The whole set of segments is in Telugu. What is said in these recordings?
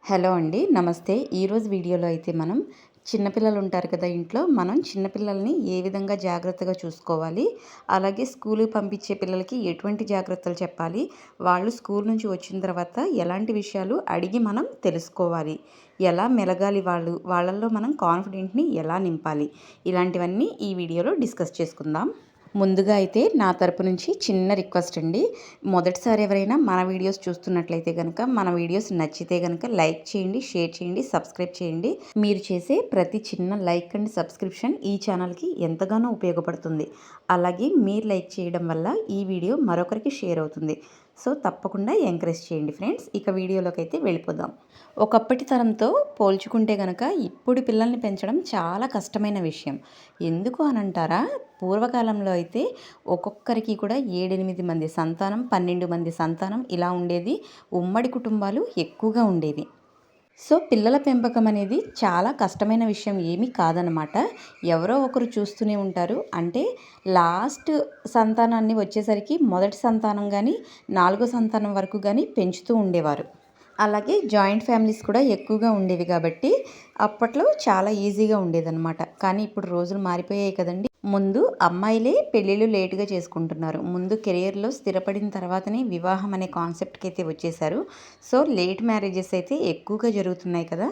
హలో అండి, నమస్తే. ఈరోజు వీడియోలో అయితే మనం చిన్నపిల్లలు ఉంటారు కదా ఇంట్లో, మనం చిన్నపిల్లల్ని ఏ విధంగా జాగ్రత్తగా చూసుకోవాలి, అలాగే స్కూలుకి పంపించే పిల్లలకి ఎటువంటి జాగ్రత్తలు చెప్పాలి, వాళ్ళు స్కూల్ నుంచి వచ్చిన తర్వాత ఎలాంటి విషయాలు అడిగి మనం తెలుసుకోవాలి, ఎలా మెలగాలి, వాళ్ళల్లో మనం కాన్ఫిడెంట్ని ఎలా నింపాలి, ఇలాంటివన్నీ ఈ వీడియోలో డిస్కస్ చేసుకుందాం. ముందుగా అయితే నా తరపు నుంచి చిన్న రిక్వెస్ట్ అండి. మొదటిసారి ఎవరైనా మన వీడియోస్ చూస్తున్నట్లయితే కనుక, మన వీడియోస్ నచ్చితే కనుక లైక్ చేయండి, షేర్ చేయండి, సబ్స్క్రైబ్ చేయండి. మీరు చేసే ప్రతి చిన్న లైక్ అండ్ సబ్స్క్రిప్షన్ ఈ ఛానల్కి ఎంతగానో ఉపయోగపడుతుంది. అలాగే మీరు లైక్ చేయడం వల్ల ఈ వీడియో మరొకరికి షేర్ అవుతుంది. సో తప్పకుండా ఎంకరేజ్ చేయండి ఫ్రెండ్స్. ఇక వీడియోలోకి అయితే వెళ్ళిపోదాం. ఒకప్పటి తరంతో పోల్చుకుంటే కనుక ఇప్పుడు పిల్లల్ని పెంచడం చాలా కష్టమైన విషయం. ఎందుకు అని అంటారా? పూర్వకాలంలో అయితే ఒక్కొక్కరికి కూడా 7-8 మంది సంతానం, 12 మంది సంతానం ఇలా ఉండేది. ఉమ్మడి కుటుంబాలు ఎక్కువగా ఉండేవి. సో పిల్లల పెంపకం అనేది చాలా కష్టమైన విషయం ఏమీ కాదనమాట. ఎవరో ఒకరు చూస్తూనే ఉంటారు. అంటే లాస్ట్ సంతానాన్ని వచ్చేసరికి మొదటి సంతానం కానీ, 4వ సంతానం వరకు కానీ పెంచుతూ ఉండేవారు. అలాగే జాయింట్ ఫ్యామిలీస్ కూడా ఎక్కువగా ఉండేవి కాబట్టి అప్పట్లో చాలా ఈజీగా ఉండేదన్నమాట. కానీ ఇప్పుడు రోజులు మారిపోయాయి కదండి. ముందు అమ్మాయిలే పెళ్ళిళ్ళు లేటుగా చేసుకుంటున్నారు. ముందు కెరియర్లో స్థిరపడిన తర్వాతనే వివాహం అనే కాన్సెప్ట్కి అయితే వచ్చేసారు. సో లేట్ మ్యారేజెస్ అయితే ఎక్కువగా జరుగుతున్నాయి కదా.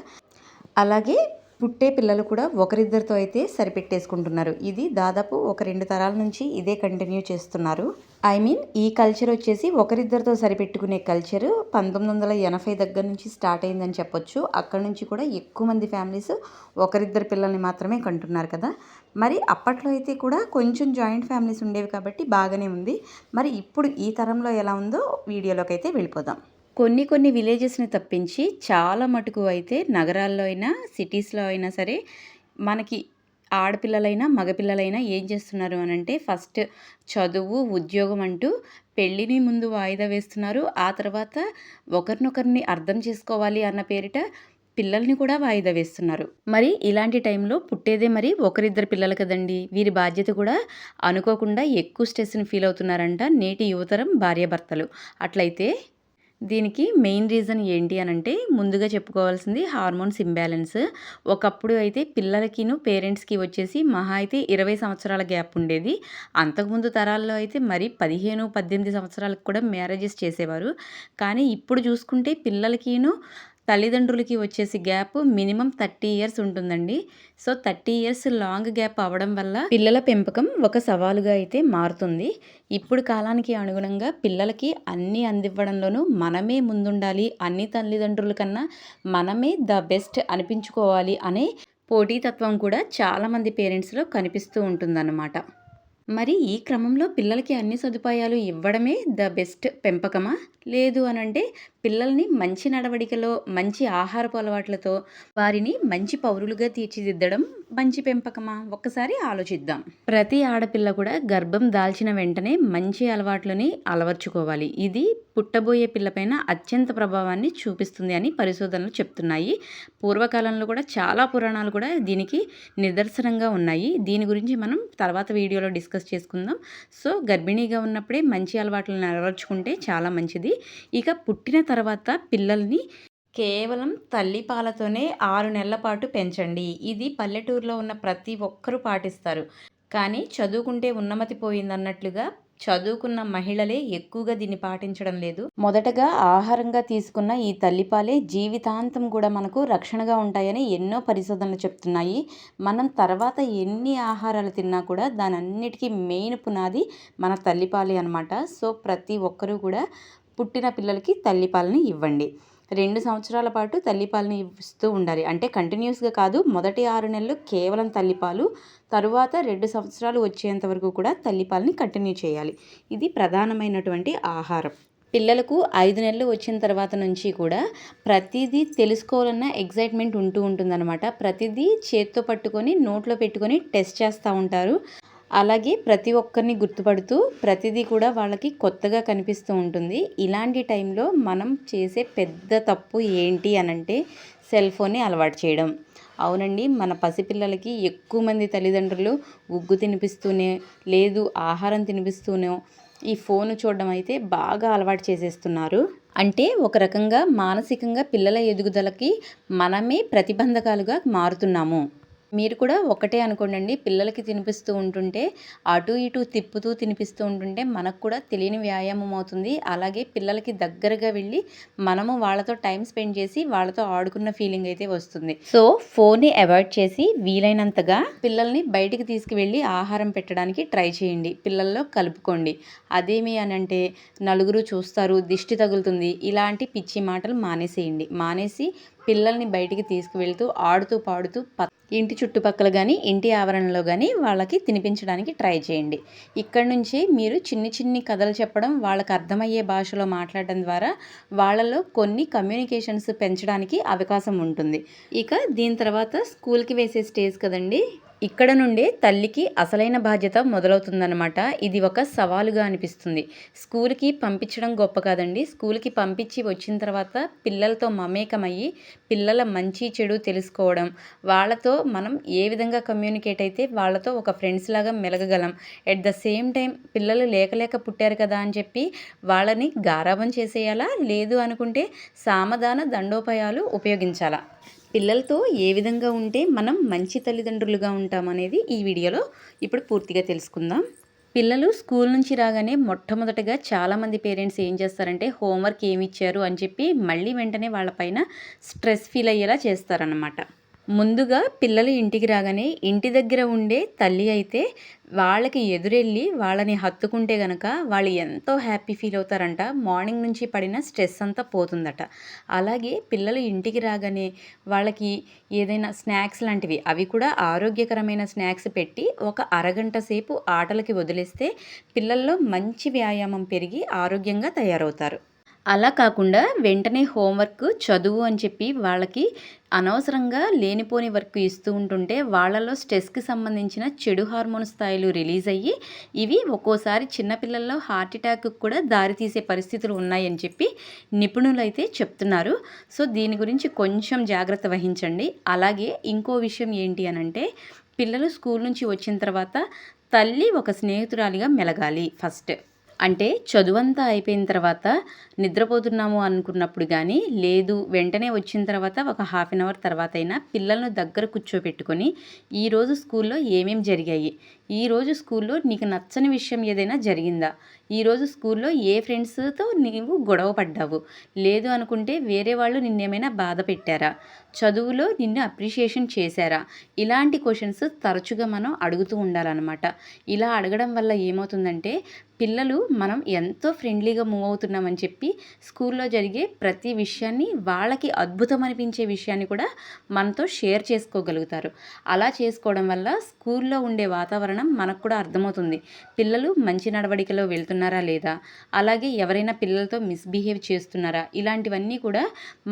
అలాగే పుట్టే పిల్లలు కూడా ఒకరిద్దరితో అయితే సరిపెట్టేసుకుంటున్నారు. ఇది దాదాపు ఒక 2 తరాల నుంచి ఇదే కంటిన్యూ చేస్తున్నారు. ఈ కల్చర్ వచ్చేసి ఒకరిద్దరితో సరిపెట్టుకునే కల్చర్ 1980 దగ్గర నుంచి స్టార్ట్ అయిందని చెప్పొచ్చు. అక్కడ నుంచి కూడా ఎక్కువ మంది ఫ్యామిలీస్ ఒకరిద్దరు పిల్లల్ని మాత్రమే కంటున్నారు కదా. మరి అప్పట్లో అయితే కూడా కొంచెం జాయింట్ ఫ్యామిలీస్ ఉండేవి కాబట్టి బాగానే ఉంది. మరి ఇప్పుడు ఈ తరంలో ఎలా ఉందో వీడియోలోకి అయితే వెళ్ళిపోదాం. కొన్ని విలేజెస్ని తప్పించి చాలా మటుకు అయితే నగరాల్లో అయినా సిటీస్లో అయినా సరే మనకి ఆడపిల్లలైనా మగపిల్లలైనా ఏం చేస్తున్నారు అని అంటే ఫస్ట్ చదువు, ఉద్యోగం అంటూ పెళ్ళిని ముందు వాయిదా వేస్తున్నారు. ఆ తర్వాత ఒకరినొకరిని అర్థం చేసుకోవాలి అన్న పేరిట పిల్లల్ని కూడా వాయిదా వేస్తున్నారు. మరి ఇలాంటి టైంలో పుట్టేదే మరి ఒకరిద్దరు పిల్లలు కదండి. వీరి బాధ్యత కూడా అనుకోకుండా ఎక్కువ స్ట్రెస్ని ఫీల్ అవుతున్నారంట నేటి యువతరం భార్యాభర్తలు. అట్లయితే దీనికి మెయిన్ రీజన్ ఏంటి అని అంటే ముందుగా చెప్పుకోవాల్సింది హార్మోన్స్ ఇంబ్యాలెన్స్. ఒకప్పుడు అయితే పిల్లలకిను పేరెంట్స్కి వచ్చేసి మహా అయితే 20 సంవత్సరాల గ్యాప్ ఉండేది. అంతకుముందు తరాల్లో అయితే మరి 15-18 సంవత్సరాలకు కూడా మ్యారేజెస్ చేసేవారు. కానీ ఇప్పుడు చూసుకుంటే పిల్లలకిను తల్లిదండ్రులకి వచ్చేసి గ్యాప్ మినిమం 30 ఇయర్స్ ఉంటుందండి. సో 30 ఇయర్స్ లాంగ్ గ్యాప్ అవ్వడం వల్ల పిల్లల పెంపకం ఒక సవాలుగా అయితే మారుతుంది. ఇప్పుడు కాలానికి అనుగుణంగా పిల్లలకి అన్నీ అందివ్వడంలోనూ మనమే ముందుండాలి, అన్ని తల్లిదండ్రుల కన్నా మనమే ద బెస్ట్ అనిపించుకోవాలి అనే పోటీతత్వం కూడా చాలామంది పేరెంట్స్లో కనిపిస్తూ ఉంటుందన్నమాట. మరి ఈ క్రమంలో పిల్లలకి అన్ని సదుపాయాలు ఇవ్వడమే ద బెస్ట్ పెంపకమా? లేదు అనంటే పిల్లల్ని మంచి నడవడికలో, మంచి ఆహారపు అలవాట్లతో వారిని మంచి పౌరులుగా తీర్చిదిద్దడం మంచి పెంపకమా? ఒక్కసారి ఆలోచిద్దాం. ప్రతి ఆడపిల్ల కూడా గర్భం దాల్చిన వెంటనే మంచి అలవాట్లని అలవర్చుకోవాలి. ఇది పుట్టబోయే పిల్లపైన అత్యంత ప్రభావాన్ని చూపిస్తుంది అని పరిశోధనలు చెప్తున్నాయి. పూర్వకాలంలో కూడా చాలా పురాణాలు కూడా దీనికి నిదర్శనంగా ఉన్నాయి. దీని గురించి మనం తర్వాత వీడియోలో డిస్కస్ చేసుకుందాం. సో గర్భిణీగా ఉన్నప్పుడే మంచి అలవాట్లను అలవర్చుకుంటే చాలా మంచిది. ఇక పుట్టిన తర్వాత పిల్లల్ని కేవలం తల్లిపాలతోనే 6 నెలల పాటు పెంచండి. ఇది పల్లెటూరులో ఉన్న ప్రతి ఒక్కరూ పాటిస్తారు. కానీ చదువుకుంటే ఉన్నమతి పోయిందన్నట్లుగా చదువుకున్న మహిళలే ఎక్కువగా దీన్ని పాటించడం లేదు. మొదటగా ఆహారంగా తీసుకున్న ఈ తల్లిపాలే జీవితాంతం కూడా మనకు రక్షణగా ఉంటాయని ఎన్నో పరిశోధనలు చెప్తున్నాయి. మనం తర్వాత ఎన్ని ఆహారాలు తిన్నా కూడా దాని అన్నిటికీ మెయిన్ పునాది మన తల్లిపాలే అనమాట. సో ప్రతి ఒక్కరూ కూడా పుట్టిన పిల్లలకి తల్లిపాలని ఇవ్వండి. 2 సంవత్సరాల పాటు తల్లిపాలని ఇస్తూ ఉండాలి. అంటే కంటిన్యూస్గా కాదు, మొదటి 6 నెలలు కేవలం తల్లిపాలు, తరువాత 2 సంవత్సరాలు వచ్చేంత వరకు కూడా తల్లిపాలని కంటిన్యూ చేయాలి. ఇది ప్రధానమైనటువంటి ఆహారం. పిల్లలకు 5 నెలలు వచ్చిన తర్వాత నుంచి కూడా ప్రతిదీ తెలుసుకోవాలన్న ఎగ్జైట్మెంట్ ఉంటుందన్నమాట. ప్రతిదీ చేత్తో పట్టుకొని నోట్లో పెట్టుకొని టెస్ట్ చేస్తూ ఉంటారు. అలాగే ప్రతి ఒక్కరిని గుర్తుపడుతూ ప్రతిదీ కూడా వాళ్ళకి కొత్తగా కనిపిస్తూ ఉంటుంది. ఇలాంటి టైంలో మనం చేసే పెద్ద తప్పు ఏంటి అనంటే సెల్ ఫోన్ని అలవాటు చేయడం. అవునండి, మన పసిపిల్లలకి ఎక్కువ మంది తల్లిదండ్రులు ఉగ్గు తినిపిస్తూనే, లేదు ఆహారం తినిపిస్తూనే ఈ ఫోన్ చూడడం అయితే బాగా అలవాటు చేసేస్తున్నారు. అంటే ఒక రకంగా మానసికంగా పిల్లల ఎదుగుదలకి మనమే ప్రతిబంధకాలుగా మారుతున్నాము. మీరు కూడా ఒకటే అనుకోండి. పిల్లలకి తినిపిస్తూ ఉంటుంటే, అటు ఇటు తిప్పుతూ తినిపిస్తూ ఉంటుంటే మనకు కూడా తెలియని వ్యాయామం అవుతుంది. అలాగే పిల్లలకి దగ్గరగా వెళ్ళి మనము వాళ్ళతో టైం స్పెండ్ చేసి వాళ్ళతో ఆడుకున్న ఫీలింగ్ అయితే వస్తుంది. సో ఫోన్ని అవాయిడ్ చేసి వీలైనంతగా పిల్లల్ని బయటికి తీసుకువెళ్ళి ఆహారం పెట్టడానికి ట్రై చేయండి. పిల్లల్లో కలుపుకోండి. అదేమి అనంటే నలుగురు చూస్తారు, దిష్టి తగులుతుంది, ఇలాంటి పిచ్చి మాటలు మానేసేయండి. మానేసి పిల్లల్ని బయటికి తీసుకువెళ్తూ ఆడుతూ పాడుతూ ఇంటి చుట్టుపక్కల కానీ ఇంటి ఆవరణలో కానీ వాళ్ళకి తినిపించడానికి ట్రై చేయండి. ఇక్కడి నుంచి మీరు చిన్ని చిన్ని కథలు చెప్పడం, వాళ్ళకి అర్థమయ్యే భాషలో మాట్లాడడం ద్వారా వాళ్ళలో కొన్ని కమ్యూనికేషన్స్ పెంచడానికి అవకాశం ఉంటుంది. ఇక దీని తర్వాత స్కూల్కి వేసే స్టేజ్ కదండి, ఇక్కడ నుండే తల్లికి అసలైన బాధ్యత మొదలవుతుందన్నమాట. ఇది ఒక సవాలుగా అనిపిస్తుంది. స్కూల్కి పంపించడం గొప్ప కాదండి. స్కూల్కి పంపించి వచ్చిన తర్వాత పిల్లలతో మమేకమయ్యి పిల్లల మంచి చెడు తెలుసుకోవడం, వాళ్ళతో మనం ఏ విధంగా కమ్యూనికేట్ అయితే వాళ్ళతో ఒక ఫ్రెండ్స్ లాగా మెలగగలం. ఎట్ ద సేమ్ టైం పిల్లలు లేక పుట్టారు కదా అని చెప్పి వాళ్ళని గారాబం చేసేయాలా, లేదు అనుకుంటే సామధాన దండోపాయాలు ఉపయోగించాలా, పిల్లలతో ఏ విధంగా ఉంటే మనం మంచి తల్లిదండ్రులుగా ఉంటామనేది ఈ వీడియోలో ఇప్పుడు పూర్తిగా తెలుసుకుందాం. పిల్లలు స్కూల్ నుంచి రాగానే మొట్టమొదటగా చాలామంది పేరెంట్స్ ఏం చేస్తారంటే హోంవర్క్ ఏమి ఇచ్చారు అని చెప్పి మళ్ళీ వెంటనే వాళ్ళపైన స్ట్రెస్ ఫీల్ అయ్యేలా చేస్తారన్నమాట. ముందుగా పిల్లలు ఇంటికి రాగానే ఇంటి దగ్గర ఉండే తల్లి అయితే వాళ్ళకి ఎదురెళ్ళి వాళ్ళని హత్తుకుంటే గనక వాళ్ళు ఎంతో హ్యాపీ ఫీల్ అవుతారంట. మార్నింగ్ నుంచి పడిన స్ట్రెస్ అంతా పోతుందట. అలాగే పిల్లలు ఇంటికి రాగానే వాళ్ళకి ఏదైనా స్నాక్స్ లాంటివి, అవి కూడా ఆరోగ్యకరమైన స్నాక్స్ పెట్టి ఒక అరగంట సేపు ఆటలకి వదిలేస్తే పిల్లల్లో మంచి వ్యాయామం పెరిగి ఆరోగ్యంగా తయారవుతారు. అలా కాకుండా వెంటనే హోంవర్క్ చదువు అని చెప్పి వాళ్ళకి అనవసరంగా లేనిపోని వర్క్ ఇస్తూ ఉంటుంటే వాళ్ళలో స్ట్రెస్కి సంబంధించిన చెడు హార్మోన్ స్థాయిలు రిలీజ్ అయ్యి ఇవి ఒక్కోసారి చిన్నపిల్లల్లో హార్ట్ అటాక్ కూడా దారితీసే పరిస్థితులు ఉన్నాయని చెప్పి నిపుణులు అయితే చెప్తున్నారు. సో దీని గురించి కొంచెం జాగ్రత్త వహించండి. అలాగే ఇంకో విషయం ఏంటి అనంటే పిల్లలు స్కూల్ నుంచి వచ్చిన తర్వాత తల్లి ఒక స్నేహితురాలిగా మెలగాలి ఫస్ట్. అంటే చదువంతా అయిపోయిన తర్వాత నిద్రపోతున్నాము అనుకున్నప్పుడు కానీ, లేదు వెంటనే వచ్చిన తర్వాత ఒక హాఫ్ అన్ అవర్ తర్వాత అయినా పిల్లలను దగ్గర కూర్చోపెట్టుకొని ఈరోజు స్కూల్లో ఏమేమి జరిగాయి, ఈరోజు స్కూల్లో నీకు నచ్చని విషయం ఏదైనా జరిగిందా, ఈరోజు స్కూల్లో ఏ ఫ్రెండ్స్తో నీవు గొడవ పడ్డావు, లేదు అనుకుంటే వేరే వాళ్ళు నిన్నేమైనా బాధ పెట్టారా, చదువులో నిన్ను అప్రిషియేషన్ చేశారా, ఇలాంటి క్వశ్చన్స్ తరచుగా మనం అడుగుతూ ఉండాలన్నమాట. ఇలా అడగడం వల్ల ఏమవుతుందంటే పిల్లలు మనం ఎంతో ఫ్రెండ్లీగా మూవ్ అవుతున్నామని చెప్పి స్కూల్లో జరిగే ప్రతి విషయాన్ని, వాళ్ళకి అద్భుతం అనిపించే విషయాన్ని కూడా మనతో షేర్ చేసుకోగలుగుతారు. అలా చేసుకోవడం వల్ల స్కూల్లో ఉండే వాతావరణం మనకు కూడా అర్థమవుతుంది. పిల్లలు మంచి నడవడికలో వెళ్తున్నారా లేదా, అలాగే ఎవరైనా పిల్లలతో మిస్బిహేవ్ చేస్తున్నారా, ఇలాంటివన్నీ కూడా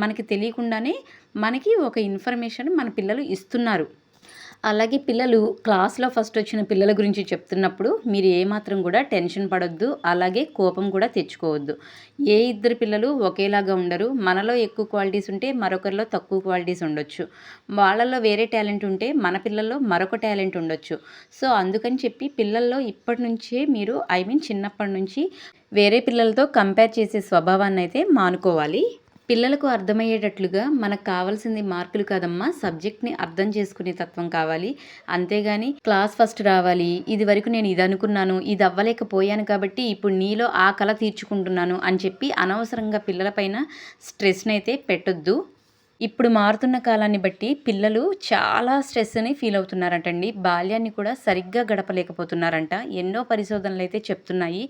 మనకి తెలియకుండానే మనకి ఒక ఇన్ఫర్మేషన్ మన పిల్లలు ఇస్తున్నారు. అలాగే పిల్లలు క్లాస్లో ఫస్ట్ వచ్చిన పిల్లల గురించి చెప్తున్నప్పుడు మీరు ఏమాత్రం కూడా టెన్షన్ పడొద్దు, అలాగే కోపం కూడా తెచ్చుకోవద్దు. ఏ ఇద్దరు పిల్లలు ఒకేలాగా ఉండరు. మనలో ఎక్కువ క్వాలిటీస్ ఉంటే మరొకరిలో తక్కువ క్వాలిటీస్ ఉండొచ్చు. వాళ్ళల్లో వేరే టాలెంట్ ఉంటే మన పిల్లల్లో మరొక టాలెంట్ ఉండొచ్చు. సో అందుకని చెప్పి పిల్లల్లో ఇప్పటి నుంచే మీరు చిన్నప్పటి నుంచి వేరే పిల్లలతో కంపేర్ చేసే స్వభావాన్ని అయితే మానుకోవాలి. పిల్లలకు అర్థమయ్యేటట్లుగా మనకు కావాల్సింది మార్కులు కాదమ్మా, సబ్జెక్ట్ని అర్థం చేసుకునే తత్వం కావాలి. అంతేగాని క్లాస్ ఫస్ట్ రావాలి, ఇది వరకు నేను ఇది అనుకున్నాను, ఇది అవ్వలేకపోయాను కాబట్టి ఇప్పుడు నీలో ఆ కళ తీర్చుకుంటున్నాను అని చెప్పి అనవసరంగా పిల్లలపైన స్ట్రెస్ని అయితే పెట్టొద్దు. ఇప్పుడు మారుతున్న కాలాన్ని బట్టి పిల్లలు చాలా స్ట్రెస్ని ఫీల్ అవుతున్నారంటండి. బాల్యాన్ని కూడా సరిగ్గా గడపలేకపోతున్నారంట. ఎన్నో పరిశోధనలు అయితే చెప్తున్నాయి.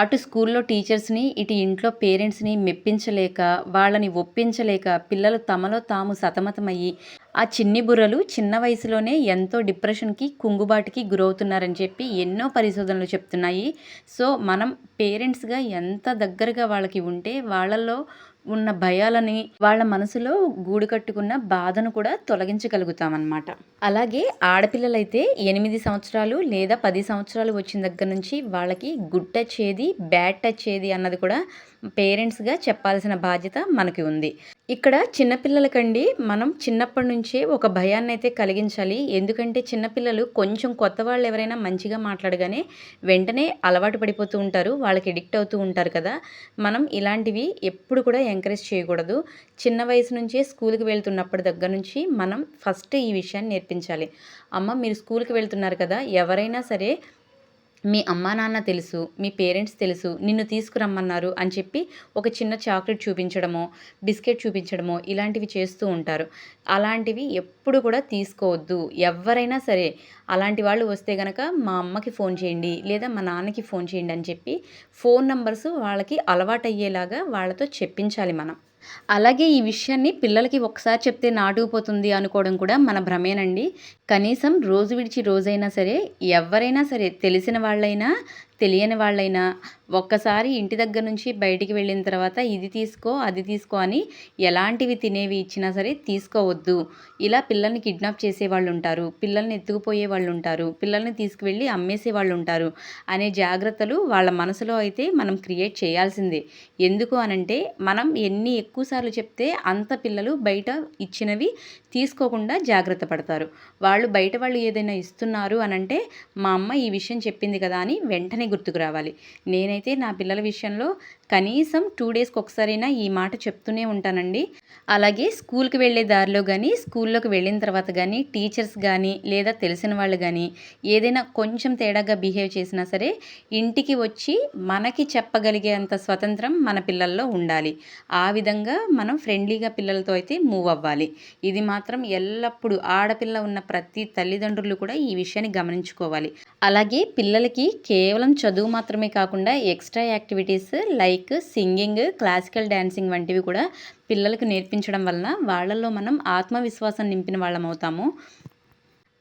అటు స్కూల్లో టీచర్స్ని, ఇటు ఇంట్లో పేరెంట్స్ని మెప్పించలేక, వాళ్ళని ఒప్పించలేక పిల్లలు తమలో తాము సతమతమయ్యి ఆ చిన్ని బుర్రలు చిన్న వయసులోనే ఎంతో డిప్రెషన్కి, కుంగుబాటుకి గురవుతున్నారని చెప్పి ఎన్నో పరిశోధనలు చెప్తున్నాయి. సో మనం పేరెంట్స్గా ఎంత దగ్గరగా వాళ్ళకి ఉంటే వాళ్ళల్లో ఉన్న భయాలని, వాళ్ళ మనసులో గూడు కట్టుకున్న బాధను కూడా తొలగించగలుగుతామన్నమాట. అలాగే ఆడపిల్లలైతే 8 సంవత్సరాలు లేదా 10 సంవత్సరాలు వచ్చిన దగ్గర నుంచి వాళ్ళకి గుడ్ టచ్ ఏది, బ్యాడ్ టచ్ ఏది అన్నది కూడా పేరెంట్స్‌గా చెప్పాల్సిన బాధ్యత మనకి ఉంది. ఇక్కడ చిన్నపిల్లలకండి మనం చిన్నప్పటి నుంచే ఒక భయాన్నైతే కలిగించాలి. ఎందుకంటే చిన్నపిల్లలు కొంచెం కొత్త వాళ్ళు ఎవరైనా మంచిగా మాట్లాడగానే వెంటనే అలవాటు పడిపోతూ ఉంటారు. వాళ్ళకి అడిక్ట్ అవుతూ ఉంటారు కదా! మనం ఇలాంటివి ఎప్పుడు కూడా ఎంకరేజ్ చేయకూడదు. చిన్న వయసు నుంచే స్కూల్‌కి వెళ్తున్నప్పటి దగ్గర నుంచి మనం ఫస్ట్ ఈ విషయాన్ని నేర్పించాలి. అమ్మ మీరు స్కూల్‌కి వెళ్తున్నారు కదా! ఎవరైనా సరే మీ అమ్మా నాన్న తెలుసు, మీ పేరెంట్స్ తెలుసు, నిన్ను తీసుకురమ్మన్నారు అని చెప్పి ఒక చిన్న చాక్లెట్ చూపించడమో, బిస్కెట్ చూపించడమో ఇలాంటివి చేస్తూ ఉంటారు. అలాంటివి ఎప్పుడు కూడా తీసుకోవద్దు. ఎవ్వరైనా సరే అలాంటి వాళ్ళు వస్తే గనక మా అమ్మకి ఫోన్ చేయండి, లేదా మా నాన్నకి ఫోన్ చేయండి అని చెప్పి ఫోన్ నంబర్స్ వాళ్ళకి అలవాటయ్యేలాగా వాళ్ళతో చెప్పించాలి మనం. అలాగే ఈ విషయాన్ని పిల్లలకి ఒకసారి చెప్తే నాటుకుపోతుంది అనుకోవడం కూడా మన భ్రమేనండి. కనీసం రోజు విడిచి రోజైనా సరే, ఎవ్వరైనా సరే తెలిసిన వాళ్ళైనా, తెలియని వాళ్ళైనా ఒక్కసారి ఇంటి దగ్గర నుంచి బయటికి వెళ్ళిన తర్వాత ఇది తీసుకో, అది తీసుకో అని ఎలాంటివి తినేవి ఇచ్చినా సరే తీసుకోవద్దు. ఇలా పిల్లల్ని కిడ్నాప్ చేసేవాళ్ళుంటారు, పిల్లల్ని ఎత్తుకుపోయే వాళ్ళుంటారు, పిల్లల్ని తీసుకువెళ్ళి అమ్మేసేవాళ్ళుంటారు అనే జాగ్రత్తలు వాళ్ళ మనసులో అయితే మనం క్రియేట్ చేయాల్సిందే. ఎందుకు అనంటే మనం ఎన్ని ఎక్కువ సార్లు చెప్తే అంత పిల్లలు బయట ఇచ్చినవి తీసుకోకుండా జాగ్రత్త పడతారు. బయట వాళ్ళు ఏదైనా ఇస్తున్నారు అనంటే మా అమ్మ ఈ విషయం చెప్పింది కదా అని వెంటనే గుర్తుకు రావాలి. నేనైతే నా పిల్లల విషయంలో కనీసం 2 డేస్‌కి ఒకసారైనా ఈ మాట చెప్తూనే ఉంటానండి. అలాగే స్కూల్‌కి వెళ్ళే దారిలో గానీ, స్కూల్లోకి వెళ్ళిన తర్వాత గానీ, టీచర్స్ గానీ, లేదా తెలిసిన వాళ్ళు గానీ ఏదైనా కొంచెం తేడాగా బిహేవ్ చేసినా సరే ఇంటికి వచ్చి మనకి చెప్పగలిగేంత స్వతంత్రం మన పిల్లల్లో ఉండాలి. ఆ విధంగా మనం ఫ్రెండ్లీగా పిల్లలతో అయితే మూవ్ అవ్వాలి. ఇది మాత్రం ఎల్లప్పుడూ ఆడపిల్ల ఉన్న ప్రతి తల్లిదండ్రులు కూడా ఈ విషయాన్ని గమనించుకోవాలి. అలాగే పిల్లలకి కేవలం చదువు మాత్రమే కాకుండా extra activities like singing, classical dancing వంటివి కూడా పిల్లలకు నేర్పించడం వలన వాళ్ళల్లో మనం ఆత్మవిశ్వాసం నింపిన వాళ్ళమవుతాము.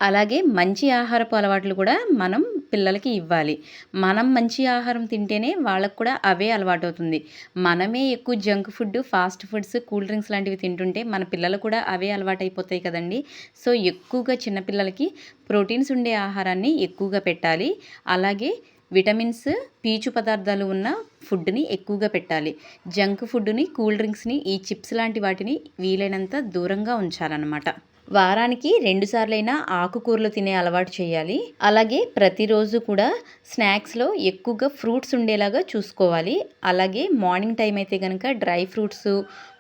అలాగే మంచి ఆహారపు అలవాట్లు కూడా మనం పిల్లలకి ఇవ్వాలి. మనం మంచి ఆహారం తింటేనే వాళ్ళకు కూడా అవే అలవాటవుతుంది. మనమే ఎక్కువ junk food, fast foods, cool drinks లాంటివి తింటుంటే మన పిల్లలు కూడా అవే అలవాటైపోతాయి కదండీ! సో, ఎక్కువగా చిన్నపిల్లలకి ప్రోటీన్స్ ఉండే ఆహారాన్ని ఎక్కువగా పెట్టాలి. అలాగే విటమిన్స్, పీచు పదార్థాలు ఉన్న ఫుడ్‌ని ఎక్కువగా పెట్టాలి. జంక్ ఫుడ్‌ని, కూల్ డ్రింక్స్‌ని, ఈ చిప్స్ లాంటి వాటిని వీలైనంత దూరంగా ఉంచాలన్నమాట. వారానికి 2 సార్లైనా ఆకుకూరలు తినే అలవాటు చేయాలి. అలాగే ప్రతిరోజు కూడా స్నాక్స్‌లో ఎక్కువగా ఫ్రూట్స్ ఉండేలాగా చూసుకోవాలి. అలాగే మార్నింగ్ టైం అయితే గనక డ్రై ఫ్రూట్స్,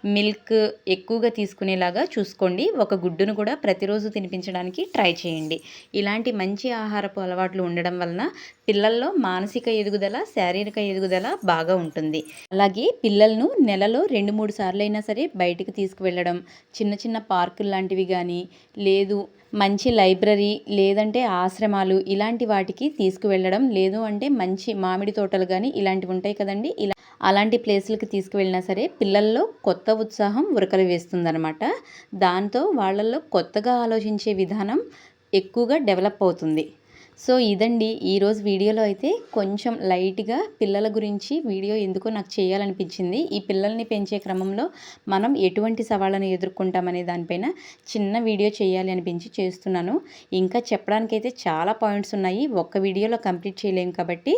మిల్క్ ఎక్కువగా తీసుకునేలాగా చూసుకోండి. ఒక గుడ్డును కూడా ప్రతిరోజు తినిపించడానికి ట్రై చేయండి. ఇలాంటి మంచి ఆహారపు అలవాట్లు ఉండడం వలన పిల్లల్లో మానసిక ఎదుగుదల, శారీరక ఎదుగుదల బాగా ఉంటుంది. అలాగే పిల్లలను నెలలో 2, 3 సార్లైనా సరే బయటికి తీసుకువెళ్ళడం, చిన్న చిన్న పార్కులు లాంటివి గానీ, లేదు మంచి లైబ్రరీ, లేదంటే ఆశ్రమాలు ఇలాంటి వాటికి తీసుకువెళ్ళడం, లేదు అంటే మంచి మామిడి తోటలు గానీ ఇలాంటివి ఉంటాయి కదండీ! అలాంటి ప్లేసులకి తీసుకువెళ్ళినా సరే పిల్లల్లో కొత్త ఉత్సాహం ఉరకలు వేస్తుందనమాట. దాంతో వాళ్ళల్లో కొత్తగా ఆలోచించే విధానం ఎక్కువగా డెవలప్ అవుతుంది. సో, ఇదండి ఈరోజు వీడియోలో అయితే కొంచెం లైట్‌గా పిల్లల గురించి వీడియో ఎందుకో నాకు చేయాలనిపించింది. ఈ పిల్లల్ని పెంచే క్రమంలో మనం ఎటువంటి సవాళ్ళను ఎదుర్కొంటామనే దానిపైన చిన్న వీడియో చేయాలి అనిపించి చేస్తున్నాను. ఇంకా చెప్పడానికైతే చాలా పాయింట్స్ ఉన్నాయి. ఒక్క వీడియోలో కంప్లీట్ చేయలేము కాబట్టి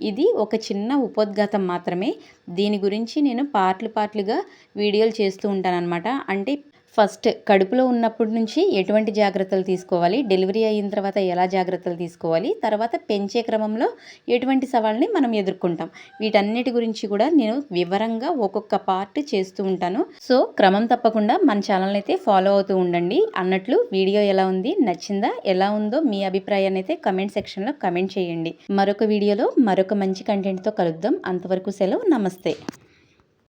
ఇది ఒక చిన్న ఉపోద్ఘాతం మాత్రమే. దీని గురించి నేను పార్ట్‌లుగా వీడియోలు చేస్తూ ఉంటాననమాట. అంటే ఫస్ట్ కడుపులో ఉన్నప్పటి నుంచి ఎటువంటి జాగ్రత్తలు తీసుకోవాలి, డెలివరీ అయిన తర్వాత ఎలా జాగ్రత్తలు తీసుకోవాలి, తర్వాత పెంచే క్రమంలో ఎటువంటి సవాళ్ళని మనం ఎదుర్కొంటాం, వీటన్నిటి గురించి కూడా నేను వివరంగా ఒక్కొక్క పార్ట్ చేస్తూ ఉంటాను. సో, క్రమం తప్పకుండా మన ఛానల్ని అయితే ఫాలో అవుతూ ఉండండి. అన్నట్లు వీడియో ఎలా ఉంది, నచ్చిందా, ఎలా ఉందో మీ అభిప్రాయాన్ని అయితే కమెంట్ సెక్షన్లో కమెంట్ చేయండి. మరొక వీడియోలో మరొక మంచి కంటెంట్తో కలుద్దాం. అంతవరకు సెలవు. నమస్తే.